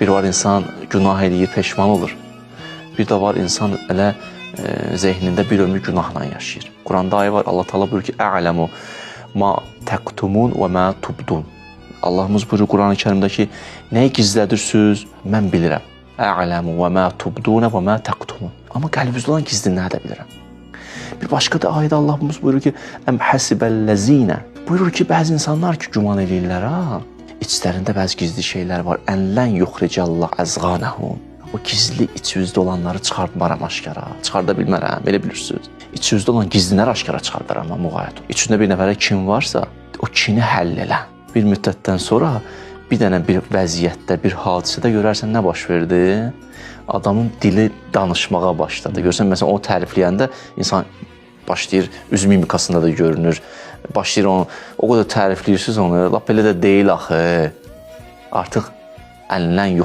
Bir var insan günah eləyir, peşman olur. Bir də var insan elə zehnində bir ömür günahla yaşayır. Quranda ayə var, Allah Teala buyurur ki, "A'lamu ma taqtumun və ma tubdun." Allahımız buyurur Quran-ı Kərimdə ki, nəyi gizlədirsiniz, mən bilirəm. A'lamu və ma tubdun və ma taqtumun. Amma qəlbinizdə olan gizlini də bilirəm. Bir başqa da ayədə Allahımız buyurur ki, "Əm hasibəllezina." Buyurur ki, bəzi insanlar ki, güman edirlər, ha, içlərində bəzi gizli şeylər var. Ənlən yuxricallah əzğanəhum. O gizli içinizdə olanları çıxartmaram aşkara. Çıxarda bilmərəm, elə bilirsiniz. İçinizdə olan gizliləri aşkara çıxardaram, müğayət ol. İçində bir nəfərə kin varsa, o kini həll elə. Bir müddətdən sonra bir dənə bir vəziyyətdə, bir hadisədə görərsən nə baş verdi? Adamın dili danışmağa başladı. Görsən, məsələn, o tərifləyəndə insan başlayır, üz mimikasında da görünür. Başlayır onu, o qədər tərifləyirsiniz onu, lap elə də deyil axı. Artıq əlindən yox.